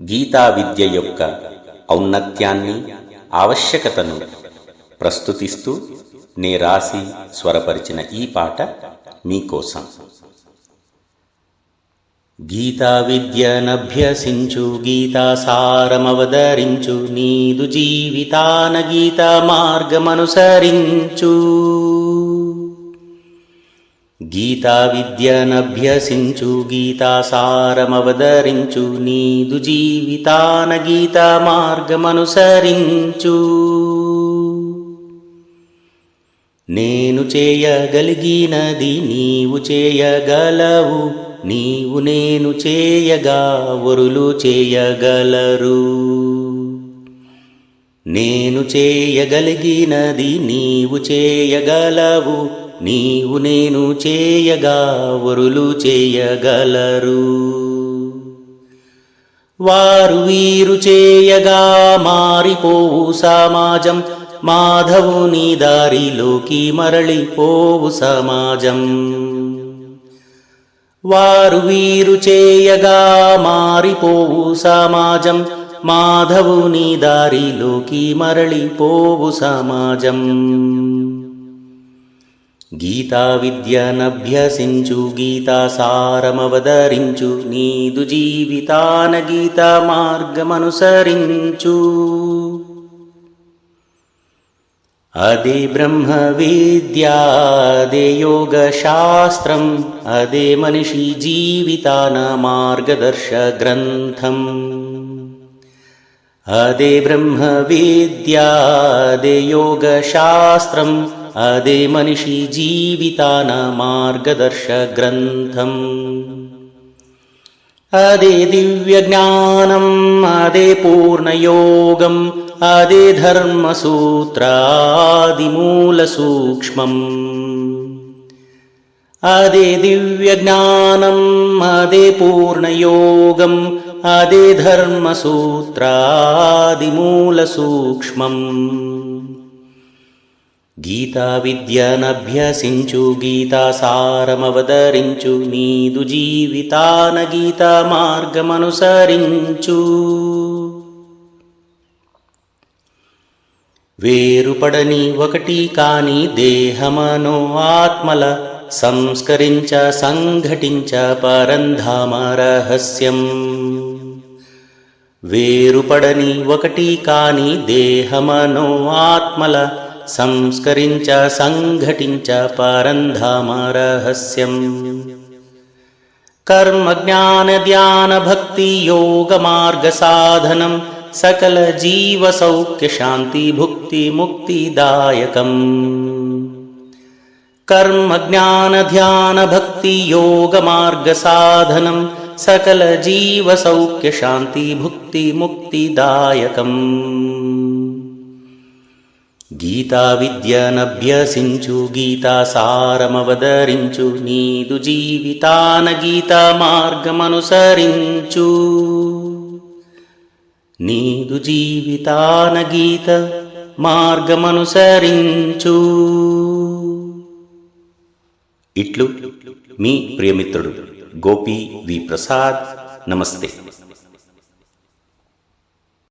గీతా విద్య యొక్క ఔన్నత్యాన్ని, ఆవశ్యకతను ప్రస్తుతిస్తూ నే రాసి స్వరపరిచిన ఈ పాట మీకోసం. గీతా విద్యనభ్యసించు, గీతా సారమవదరించు, నీదు జీవితాన గీతా మార్గమనుసరించు. గీతా విద్యనభ్యసించు, గీతా సారమవదరించు, నీదు జీవితాన గీతా మార్గమనుసరించు. నేను చేయగలిగినది నీవు చేయగలవు, నీవు నేను చేయగా వరులు చేయగలరు. నేను చేయగలిగినది నీవు చేయగలవు, నీవు నేను చేయగా వరులు చేయగలరు. వారు వీరు చేయగా మారిపోవు సమాజం, మాధవుని దారిలోకి మరళిపోవు సమాజం. వారు వీరు చేయగా మారిపోవు సమాజం, మాధవుని దారిలోకి మరళిపోవు సమాజం. గీతా విద్యనభ్యసించు, గీతా సారమవదరించు, నీదు జీవితాన గీతా మార్గమనుసరించు. అదే బ్రహ్మ విద్య, అదే యోగ శాస్త్రం, అదే మనిషి జీవితాన మార్గదర్శ గ్రంథం. అదే బ్రహ్మ విద్య, అదే యోగ శాస్త్రం, అదే మనిషి జీవితాన మార్గదర్శ గ్రంథం. అదే దివ్య జ్ఞానం, అదే పూర్ణయోగం, అదే ధర్మసూత్రాదిమూల సూక్ష్మం. అదే దివ్య జ్ఞానం, అదే పూర్ణయోగం, అదే ధర్మసూత్రాదిమూల సూక్ష్మం. గీతా విద్యనభ్యసించు, గీతా సారమవదరించు, నీదు జీవితాన గీతా మార్గమనుసరించు. వేరుపడని ఒకటి కాని దేహమనో ఆత్మల సంస్కరించ సంఘటించ పరంధామ రహస్యం. వేరుపడని ఒకటి కాని దేహమనో ఆత్మల సంస్కరించ సంఘటించ పరంధామ రహస్యం. కర్మ జ్ఞాన ధ్యాన భక్తి యోగ మార్గ సాధనం, సకల జీవ సౌఖ్య శాంతి భుక్తి ముక్తిదాయకం. కర్మ జ్ఞాన ధ్యాన భక్తి యోగ మార్గ సాధనం, సకల జీవ సౌఖ్య శాంతి భుక్తి ముక్తిదాయకం. గీతా విద్యనభ్యసించు, గీతా సారమవదరించు, నీదు జీవితాన గీతా మార్గమనుసరించు. నీదు జీవితాన గీత మార్గమనుసరించు. ఇట్లు మీ ప్రియమిత్రుడు గోపి వి ప్రసాద్. నమస్తే.